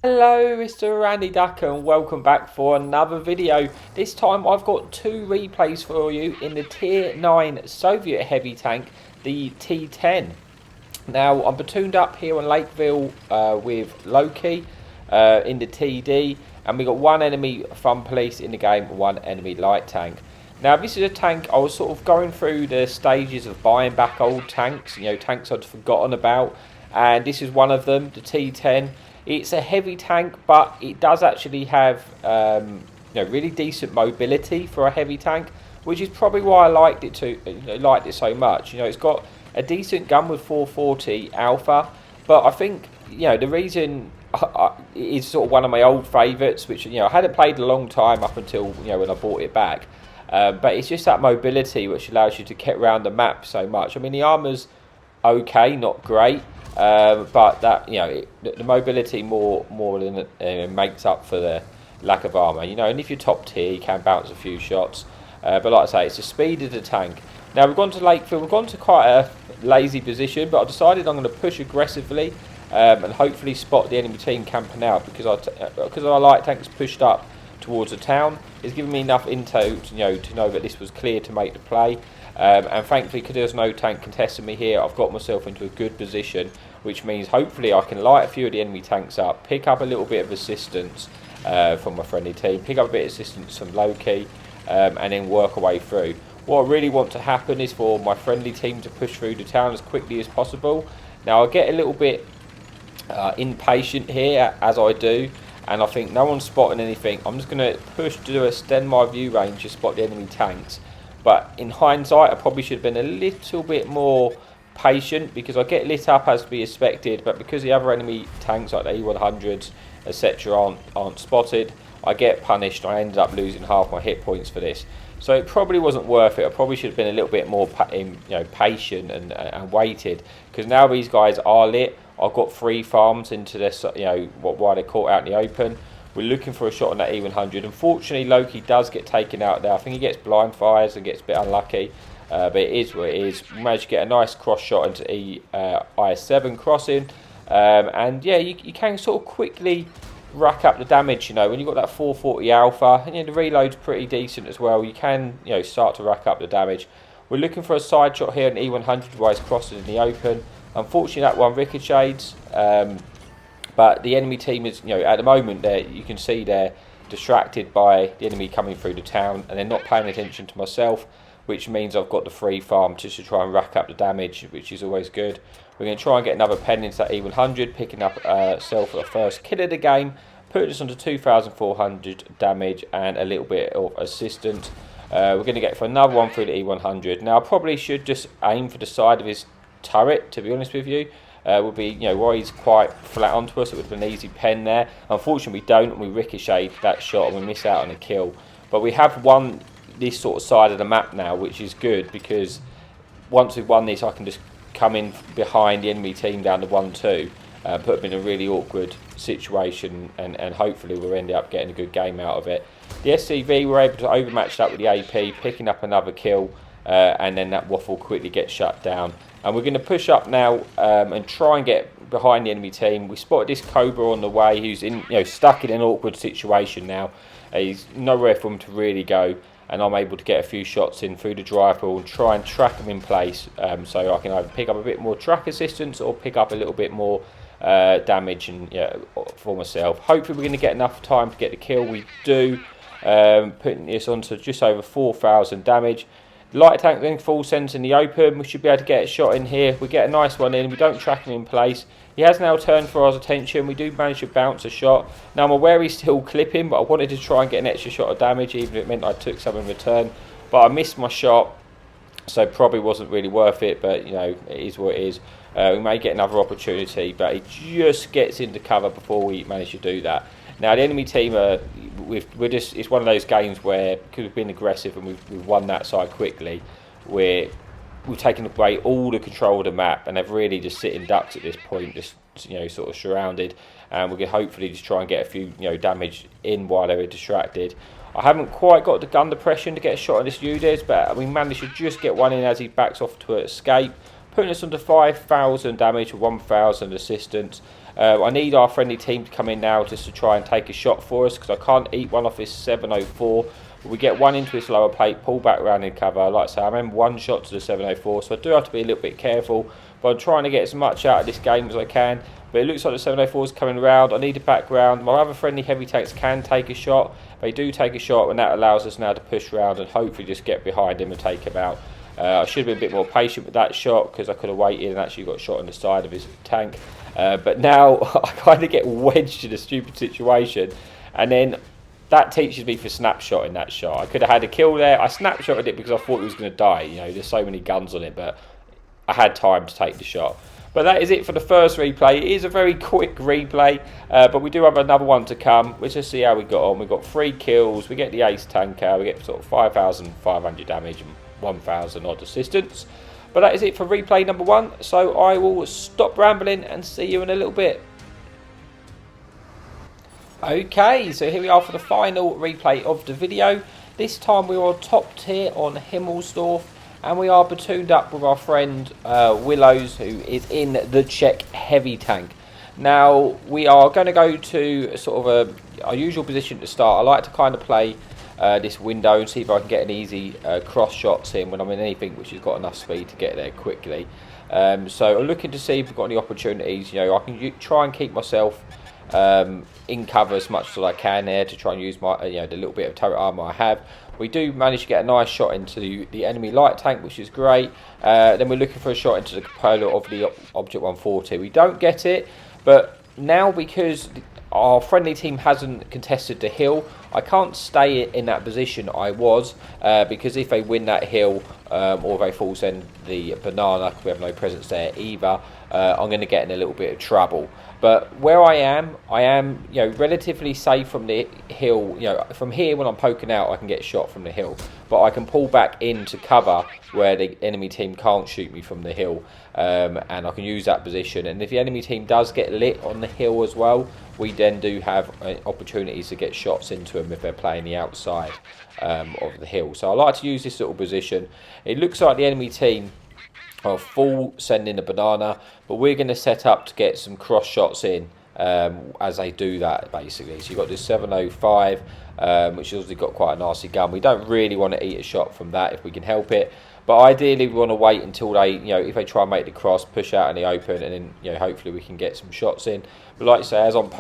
Hello, Mr. Randy Duck, and welcome back for another video. This time I've got two replays for you in the Tier 9 Soviet heavy tank, the T10. Now, I'm platooned up here on Lakeville with Loki in the TD, and we got one enemy fun police in the game, one enemy light tank. Now, this is a tank I was sort of going through the stages of buying back old tanks, tanks I'd forgotten about, and this is one of them, the T10. It's a heavy tank, but it does actually have really decent mobility for a heavy tank, which is probably why I liked it so much. It's got a decent gun with 440 alpha, but I think the reason it is sort of one of my old favourites, which I hadn't played a long time up until when I bought it back. But it's just that mobility which allows you to get around the map so much. I mean, the armour's okay, not great. But that the mobility more than makes up for the lack of armour. And if you're top tier, you can bounce a few shots. But like I say, it's the speed of the tank. Now we've gone to Lakeville. We've gone to quite a lazy position, but I decided I'm going to push aggressively and hopefully spot the enemy team camping out because our light tanks pushed up towards the town. It's given me enough intel to know that this was clear to make the play. And thankfully, because there's no tank contesting me here, I've got myself into a good position, which means hopefully I can light a few of the enemy tanks up, pick up a little bit of assistance from my friendly team, pick up a bit of assistance from Loki, and then work our way through. What I really want to happen is for my friendly team to push through the town as quickly as possible. Now, I get a little bit impatient here, as I do, and I think no one's spotting anything. I'm just going to push to extend my view range to spot the enemy tanks. But in hindsight, I probably should have been a little bit more patient because I get lit up as to be expected, but because the other enemy tanks like the E100s, etc. aren't spotted, I get punished. I ended up losing half my hit points for this. So it probably wasn't worth it. I probably should have been a little bit more patient and waited, because now these guys are lit. I've got 3 farms into this, why they're caught out in the open. We're looking for a shot on that E100. Unfortunately, Loki does get taken out there. I think he gets blind fires and gets a bit unlucky. But it is what it is. We managed to get a nice cross shot into IS-7 crossing. And yeah, you can sort of quickly rack up the damage, when you've got that 440 alpha. And the reload's pretty decent as well. You can, start to rack up the damage. We're looking for a side shot here, an E100 while it's crossing in the open. Unfortunately, that one ricochets. But the enemy team is, at the moment, you can see they're distracted by the enemy coming through the town, and they're not paying attention to myself, which means I've got the free farm just to try and rack up the damage, which is always good. We're going to try and get another pen into that E100, picking up self the first kill of the game, put us onto 2,400 damage and a little bit of assistance. We're going to get for another one through the E100. Now, I probably should just aim for the side of his turret, to be honest with you. Would be, while he's quite flat onto us, it would have been an easy pen there. Unfortunately, we don't, and we ricochet that shot, and we miss out on a kill. But we have won this sort of side of the map now, which is good, because once we've won this, I can just come in behind the enemy team down to 1-2, put them in a really awkward situation, and hopefully we'll end up getting a good game out of it. The SCV, we're able to overmatch that with the AP, picking up another kill, and then that waffle quickly gets shut down. And we're going to push up now and try and get behind the enemy team. We spotted this Cobra on the way who's stuck in an awkward situation now. He's nowhere for him to really go, and I'm able to get a few shots in through the drive ball and try and track him in place, so I can either pick up a bit more track assistance or pick up a little bit more damage and for myself. Hopefully we're going to get enough time to get the kill. We do, putting this on to just over 4,000 damage. Light tank then full sends in the open. We should be able to get a shot in here. We get a nice one in. We don't track him in place. He has now turned for our attention. We do manage to bounce a shot. Now I'm aware he's still clipping, but I wanted to try and get an extra shot of damage, even if it meant I took some in return. But I missed my shot, so probably wasn't really worth it. But it is what it is. We may get another opportunity, but he just gets into cover before we manage to do that. Now the enemy team it's one of those games where, because we've been aggressive and we've won that side quickly, we've taken away all the control of the map, and they're really just sitting ducks at this point, just sort of surrounded, and we're going to hopefully just try and get a few damage in while they're distracted. I haven't quite got the gun depression to get a shot on this Udez, but we managed to just get one in as he backs off to escape, putting us under 5,000 damage with 1,000 assistance. I need our friendly team to come in now just to try and take a shot for us, because I can't eat one off this 704. We get one into this lower plate, pull back around in cover. Like I say, I remember one shot to the 704, so I do have to be a little bit careful. But I'm trying to get as much out of this game as I can. But it looks like the 704 is coming around. I need a background. My other friendly heavy tanks can take a shot. They do take a shot, and that allows us now to push around and hopefully just get behind him and take him out. I should have been a bit more patient with that shot, because I could have waited and actually got shot on the side of his tank. But now I kind of get wedged in a stupid situation, and then that teaches me for snapshotting that shot. I could have had a kill there. I snapshotted it because I thought he was going to die. You know, there's so many guns on it, but I had time to take the shot. But that is it for the first replay. It is a very quick replay, but we do have another one to come. Let's just see how we got on. We've got 3 kills. We get the ace tanker. We get sort of 5,500 damage and 1,000 odd assistance. But that is it for replay number 1. So I will stop rambling and see you in a little bit. Okay, so here we are for the final replay of the video. This time we are top tier on Himmelsdorf, and we are platooned up with our friend Willows, who is in the Czech heavy tank. Now we are going to go to sort of our usual position to start. I like to kind of play this window and see if I can get an easy cross shots in when I'm in anything which has got enough speed to get there quickly. So I'm looking to see if we've got any opportunities. You know, I can try and keep myself in cover as much as I can there to try and use my the little bit of turret armor I have. We do manage to get a nice shot into the enemy light tank, which is great. Then we're looking for a shot into the cupola of the Object 140. We don't get it, but now because our friendly team hasn't contested the hill, I can't stay in that position I was, because if they win that hill or they fall send the banana, we have no presence there either, I'm going to get in a little bit of trouble. But where I am relatively safe from the hill. From here when I'm poking out I can get shot from the hill, but I can pull back into cover where the enemy team can't shoot me from the hill, and I can use that position. And if the enemy team does get lit on the hill as well, we then do have opportunities to get shots into them if they're playing the outside of the hill. So I like to use this little position. It looks like the enemy team are full sending the banana, but we're going to set up to get some cross shots in as they do that, basically. So you've got this 705, which has obviously got quite a nasty gun. We don't really want to eat a shot from that if we can help it, but ideally we want to wait until they, if they try and make the cross, push out in the open, and then hopefully we can get some shots in. But like I say, as I'm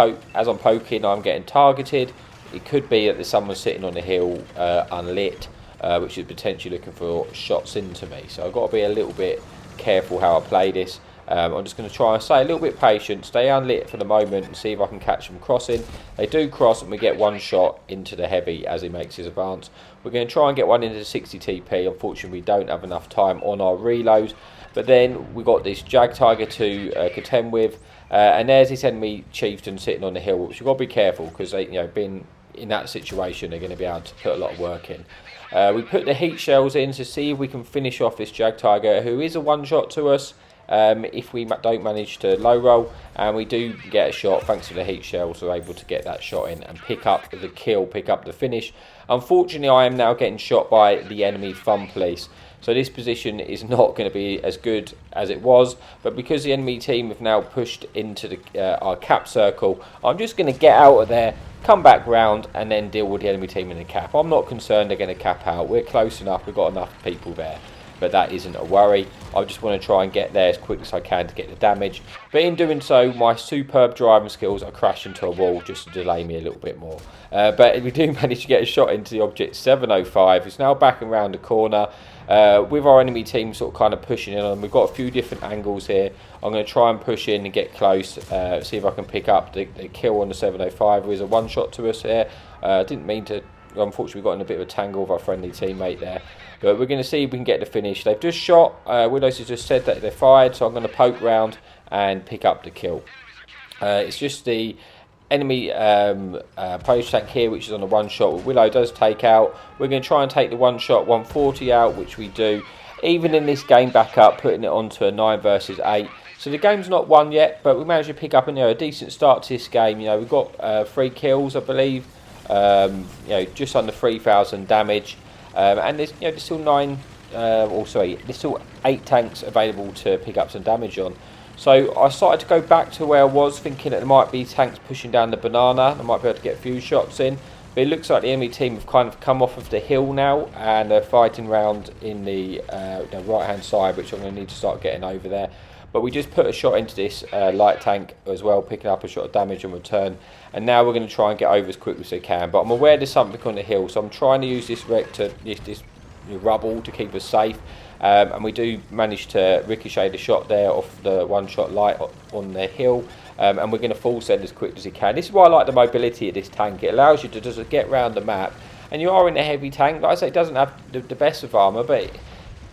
poking, I'm getting targeted. It could be that there's someone sitting on the hill unlit, which is potentially looking for shots into me. So I've got to be a little bit careful how I play this. I'm just going to try and stay a little bit patient, stay unlit for the moment, and see if I can catch them crossing. They do cross, and we get one shot into the heavy as he makes his advance. We're going to try and get one into the 60 TP. Unfortunately, we don't have enough time on our reload. But then we got this Jag Tiger to contend with, and there's this enemy chieftain sitting on the hill, which we've got to be careful, because they, being in that situation, they're going to be able to put a lot of work in. We put the heat shells in to see if we can finish off this Jag Tiger, who is a one-shot to us if we don't manage to low roll, and we do get a shot thanks to the heat shells. We're able to get that shot in and pick up the kill, pick up the finish. Unfortunately, I am now getting shot by the enemy fun police, so this position is not going to be as good as it was. But because the enemy team have now pushed into the our cap circle, I'm just going to get out of there, come back round, and then deal with the enemy team in the cap. I'm not concerned they're going to cap out. We're close enough, we've got enough people there, but that isn't a worry. I just want to try and get there as quick as I can to get the damage. But in doing so, my superb driving skills are crash into a wall just to delay me a little bit more. But we do manage to get a shot into the Object 705. It's now backing around the corner with our enemy team sort of kind of pushing in on. We've got a few different angles here. I'm going to try and push in and get close, see if I can pick up the kill on the 705. There is a one shot to us here. Didn't mean to. Unfortunately, we got in a bit of a tangle with our friendly teammate there. But we're going to see if we can get the finish. They've just shot. Willows has just said that they're fired, so I'm going to poke round and pick up the kill. It's just the enemy Polish tank here, which is on a one shot. Willow does take out. We're going to try and take the one shot 140 out, which we do. Even in this game back up, putting it onto a 9 versus 8. So the game's not won yet, but we managed to pick up a decent start to this game. We've got 3 kills, I believe. Just under 3,000 damage. And there's still there's still 8 tanks available to pick up some damage on. So I started to go back to where I was, thinking that there might be tanks pushing down the banana. I might be able to get a few shots in. But it looks like the enemy team have kind of come off of the hill now, and they're fighting around in the right hand side, which I'm going to need to start getting over there. But we just put a shot into this light tank as well, picking up a shot of damage in return. And now we're going to try and get over as quickly as we can. But I'm aware there's something on the hill, so I'm trying to use this wreck to this rubble to keep us safe. And we do manage to ricochet the shot there off the one-shot light on the hill. And we're going to full send as quick as we can. This is why I like the mobility of this tank. It allows you to just get around the map. And you are in a heavy tank. Like I say, it doesn't have the best of armour, but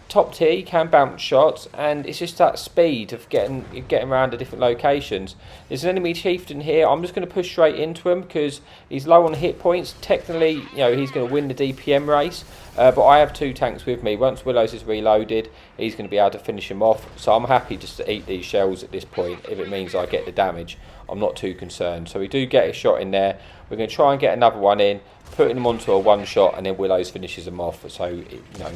top tier, you can bounce shots, and it's just that speed of getting around to different locations. There's an enemy chieftain here. I'm just going to push straight into him because he's low on hit points. Technically, he's going to win the DPM race, but I have 2 tanks with me. Once Willows is reloaded, he's going to be able to finish him off. So I'm happy just to eat these shells at this point. If it means I get the damage, I'm not too concerned. So we do get a shot in there. We're going to try and get another one in, putting them onto a one-shot, and then Willows finishes them off. So,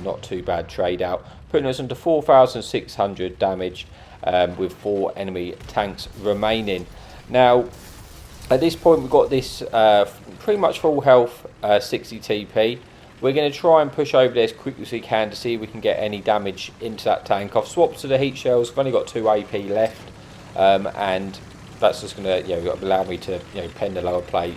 not too bad trade out. Putting us into 4,600 damage with 4 enemy tanks remaining. Now, at this point, we've got this pretty much full health 60 TP. We're going to try and push over there as quickly as we can to see if we can get any damage into that tank. I've swapped to the heat shells. I've only got 2 AP left, and that's just going to allow me to pen the lower plate.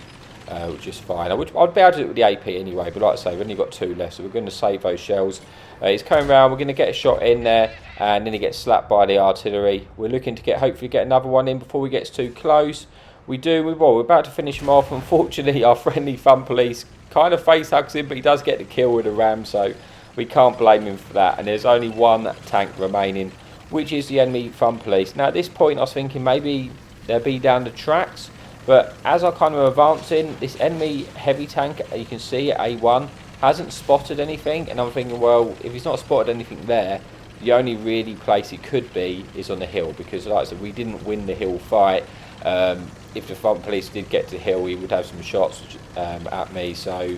Which is fine. I'd be able to do it with the AP anyway, but like I say, we've only got 2 left, so we're going to save those shells. He's coming around, we're going to get a shot in there, and then he gets slapped by the artillery. We're looking to hopefully get another one in before he gets too close. We're about to finish him off. Unfortunately, our friendly fun police kind of face hugs him, but he does get the kill with a ram, so we can't blame him for that. And there's only 1 tank remaining, which is the enemy fun police. Now at this point, I was thinking maybe they'll be down the tracks. But as I kind of advancing, this enemy heavy tank, you can see at A1, hasn't spotted anything. And I'm thinking, well, if he's not spotted anything there, the only really place it could be is on the hill. Because like I said, we didn't win the hill fight. If the front police did get to the hill, he would have some shots at me. So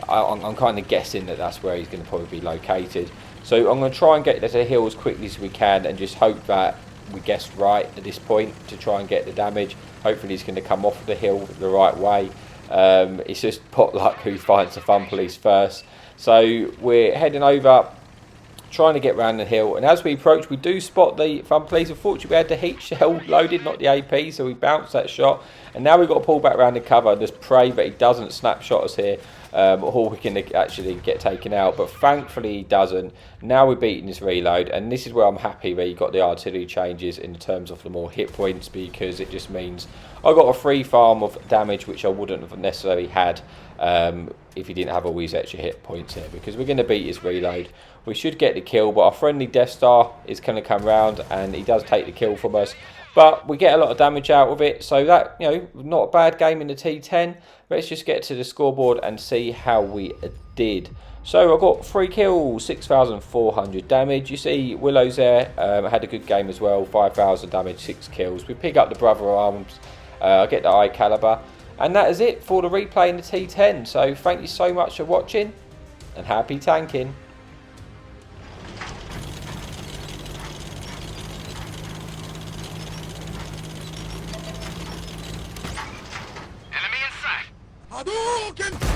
I'm kind of guessing that that's where he's going to probably be located. So I'm going to try and get to the hill as quickly as we can and just hope that we guessed right at this point to try and get the damage. Hopefully he's going to come off the hill the right way. It's just pot luck who finds the fun police first. So we're heading over, trying to get around the hill, and as we approach we do spot the fun police. Unfortunately we had the heat shell loaded, not the AP, so we bounced that shot, and now we've got to pull back around the cover and just pray that he doesn't snapshot us here, or we can actually get taken out. But thankfully he doesn't. Now we're beating this reload, and this is where I'm happy that you got the artillery changes in terms of the more hit points, because it just means I got a free farm of damage which I wouldn't have necessarily had if you didn't have all these extra hit points here, because we're going to beat his reload. We should get the kill, but our friendly Death Star is going to come round and he does take the kill from us, but we get a lot of damage out of it. So that, not a bad game in the T10. Let's just get to the scoreboard and see how we did. So I got 3 kills, 6,400 damage. You see Willow's there, had a good game as well, 5,000 damage, 6 kills. We pick up the Brother Arms, I get the Eye Caliber, and that is it for the replay in the T10. So thank you so much for watching, and happy tanking. Enemy in sight! Hadouken!